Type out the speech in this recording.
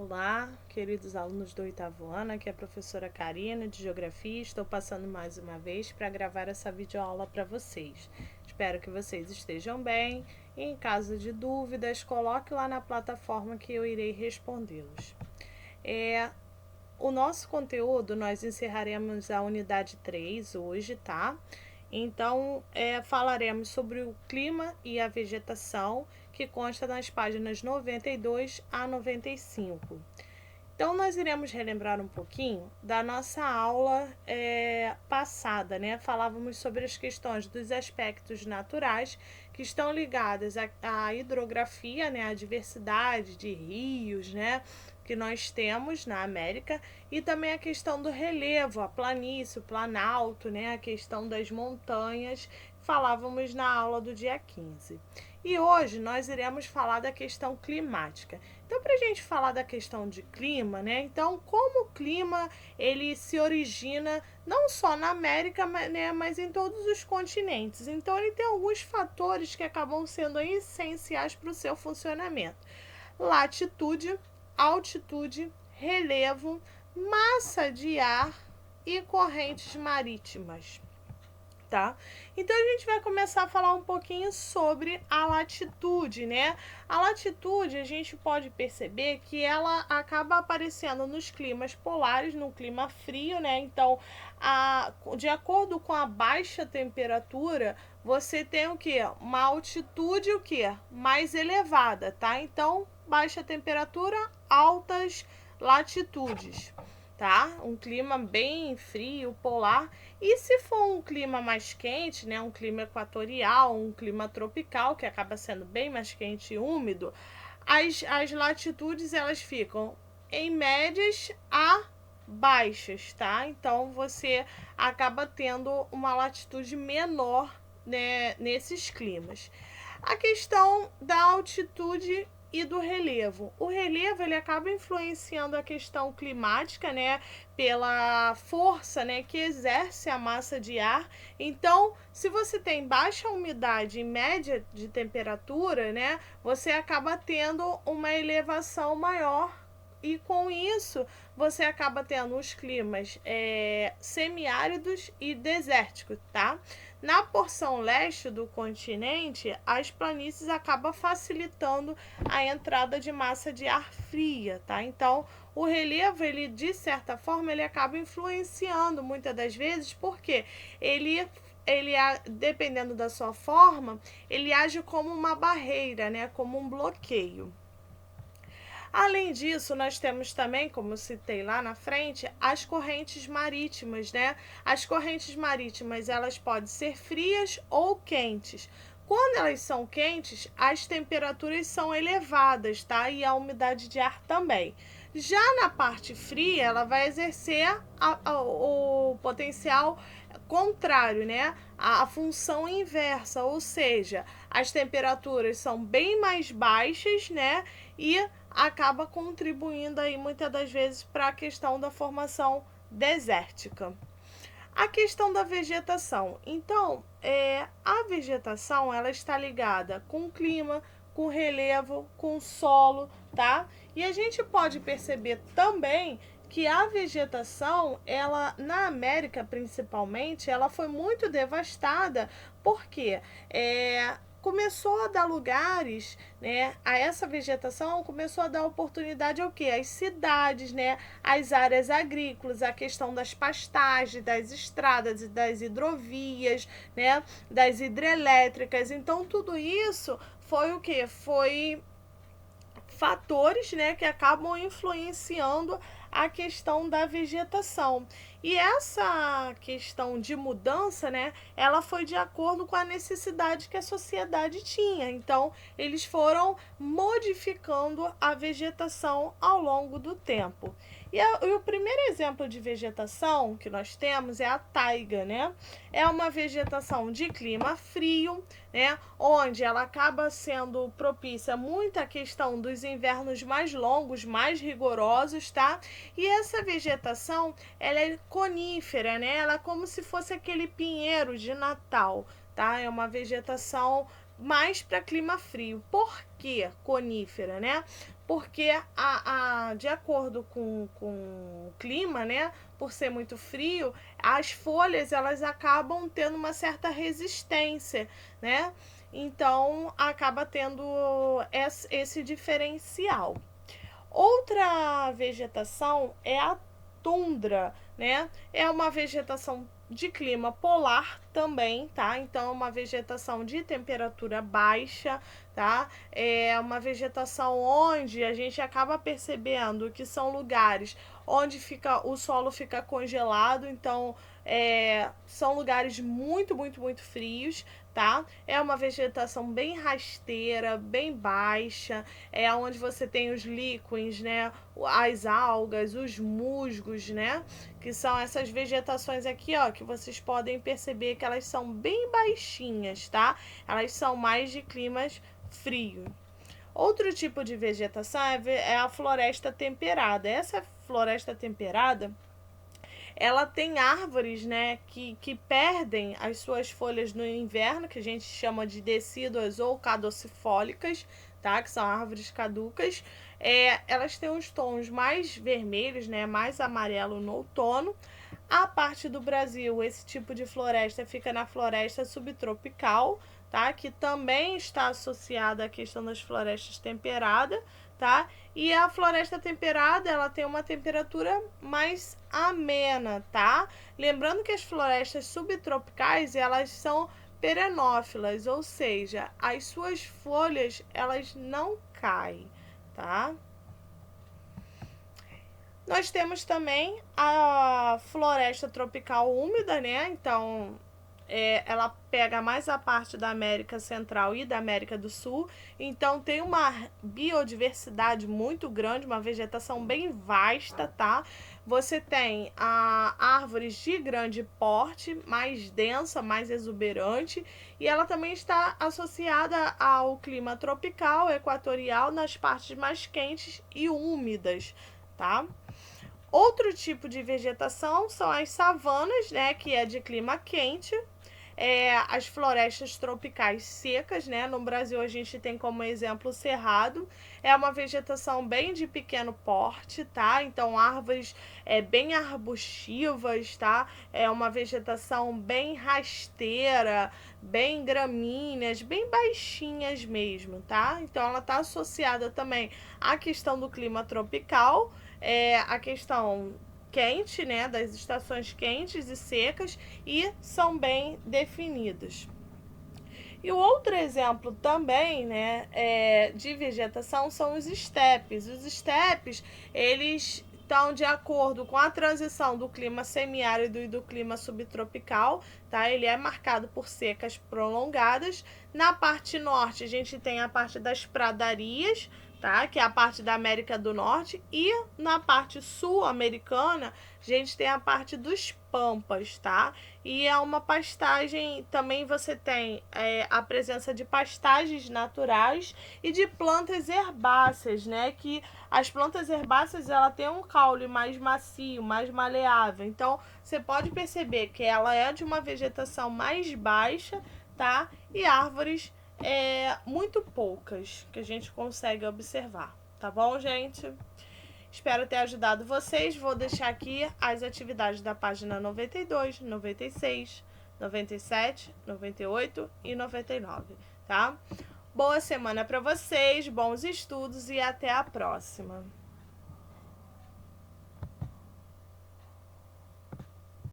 Olá, queridos alunos do oitavo ano, aqui é a professora Karina de Geografia. Estou passando mais uma vez para gravar essa videoaula para vocês. Espero que vocês estejam bem e, em caso de dúvidas, coloque lá na plataforma que eu irei respondê-los. O nosso conteúdo, nós encerraremos a unidade 3 hoje, tá? Então, falaremos sobre o clima e a vegetação, que consta nas páginas 92 a 95. Então, nós iremos relembrar um pouquinho da nossa aula passada, né? Falávamos sobre as questões dos aspectos naturais que estão ligadas à hidrografia, né? A diversidade de rios, né? Que nós temos na América, e também a questão do relevo, a planície, o planalto, né? A questão das montanhas, falávamos na aula do dia 15. E hoje nós iremos falar da questão climática. Então, para a gente falar da questão de clima, né? Então, como o clima ele se origina não só na América, né, mas em todos os continentes. Então, ele tem alguns fatores que acabam sendo essenciais para o seu funcionamento: latitude, altitude, relevo, massa de ar e correntes marítimas. Tá? Então a gente vai começar a falar um pouquinho sobre a latitude, né? A latitude, a gente pode perceber que ela acaba aparecendo nos climas polares, no clima frio, né? Então, de acordo com a baixa temperatura, você tem o que? Uma altitude o que? Mais elevada, tá? Então, baixa temperatura, altas latitudes, tá? Um clima bem frio, polar. E se for um clima mais quente, né, um clima equatorial, um clima tropical, que acaba sendo bem mais quente e úmido, as latitudes elas ficam em médias a baixas, tá? Então você acaba tendo uma latitude menor, né, nesses climas. A questão da altitude e do relevo. O relevo ele acaba influenciando a questão climática, né, pela força, né, que exerce a massa de ar. Então, se você tem baixa umidade e média de temperatura, né, você acaba tendo uma elevação maior. E com isso, você acaba tendo os climas semiáridos e desérticos, tá? Na porção leste do continente, as planícies acabam facilitando a entrada de massa de ar fria, tá? Então, o relevo, ele de certa forma, ele acaba influenciando muitas das vezes, porque ele dependendo da sua forma, ele age como uma barreira, né? Como um bloqueio. Além disso, nós temos também, como eu citei lá na frente, as correntes marítimas, né? As correntes marítimas, elas podem ser frias ou quentes. Quando elas são quentes, as temperaturas são elevadas, tá? E a umidade de ar também. Já na parte fria, ela vai exercer o potencial contrário, né? A função inversa, ou seja, as temperaturas são bem mais baixas, né? E acaba contribuindo aí muitas das vezes para a questão da formação desértica. A questão da vegetação. Então, a vegetação ela está ligada com o clima, com o relevo, com o solo, tá? E a gente pode perceber também que a vegetação, ela na América principalmente, ela foi muito devastada, porque começou a dar lugares, né, a essa vegetação, começou a dar oportunidade ao quê? Às cidades, né, às áreas agrícolas, a questão das pastagens, das estradas e das hidrovias, né, das hidrelétricas. Então, tudo isso foi o quê? Foi fatores, né, que acabam influenciando a questão da vegetação. E essa questão de mudança, né, ela foi de acordo com a necessidade que a sociedade tinha. Então, eles foram modificando a vegetação ao longo do tempo. E o primeiro exemplo de vegetação que nós temos é a taiga, né? É uma vegetação de clima frio, né? Onde ela acaba sendo propícia muito à questão dos invernos mais longos, mais rigorosos, tá? E essa vegetação, ela é conífera, né? Ela é como se fosse aquele pinheiro de Natal, tá? É uma vegetação mais para clima frio. Por que conífera, né? Porque de acordo com o clima, né, por ser muito frio, as folhas elas acabam tendo uma certa resistência, né? Então acaba tendo esse diferencial. Outra vegetação é a tundra, né? É uma vegetação de clima polar também, tá? Então é uma vegetação de temperatura baixa, tá? É uma vegetação onde a gente acaba percebendo que são lugares onde o solo fica congelado, então são lugares muito, muito, muito frios, tá? É uma vegetação bem rasteira, bem baixa, é onde você tem os líquens, né? As algas, os musgos, né? Que são essas vegetações aqui, ó, que vocês podem perceber que elas são bem baixinhas, tá? Elas são mais de climas frios. Outro tipo de vegetação é a floresta temperada. Essa floresta temperada, ela tem árvores, né, que perdem as suas folhas no inverno, que a gente chama de decíduas ou caducifólicas, tá? Que são árvores caducas. Elas têm os tons mais vermelhos, né, mais amarelo no outono. A parte do Brasil, esse tipo de floresta fica na floresta subtropical, tá? Que também está associada à questão das florestas temperadas, tá? E a floresta temperada, ela tem uma temperatura mais amena, tá? Lembrando que as florestas subtropicais, elas são perenófilas, ou seja, as suas folhas, elas não caem, tá? Nós temos também a floresta tropical úmida, né? Então, ela pega mais a parte da América Central e da América do Sul. Então, tem uma biodiversidade muito grande, uma vegetação bem vasta, tá? Você tem árvores de grande porte, mais densa, mais exuberante, e ela também está associada ao clima tropical, equatorial, nas partes mais quentes e úmidas, tá? Outro tipo de vegetação são as savanas, né, que é de clima quente. As florestas tropicais secas, né? No Brasil a gente tem como exemplo o cerrado. É uma vegetação bem de pequeno porte, tá? Então árvores bem arbustivas, tá? É uma vegetação bem rasteira, bem gramíneas, bem baixinhas mesmo, tá? Então ela está associada também à questão do clima tropical, a questão quente, né, das estações quentes e secas, e são bem definidas. E o outro exemplo também, né, de vegetação são os estepes. Os estepes, eles estão de acordo com a transição do clima semiárido e do clima subtropical, tá? Ele é marcado por secas prolongadas. Na parte norte, a gente tem a parte das pradarias, tá? Que é a parte da América do Norte, e na parte sul-americana a gente tem a parte dos pampas, tá? E é uma pastagem, também você tem a presença de pastagens naturais e de plantas herbáceas, né? Que as plantas herbáceas, ela tem um caule mais macio, mais maleável. Então, você pode perceber que ela é de uma vegetação mais baixa, tá? E árvores muito poucas que a gente consegue observar, tá bom, gente? Espero ter ajudado vocês. Vou deixar aqui as atividades da página 92, 96, 97, 98 e 99, tá? Boa semana para vocês, bons estudos e até a próxima.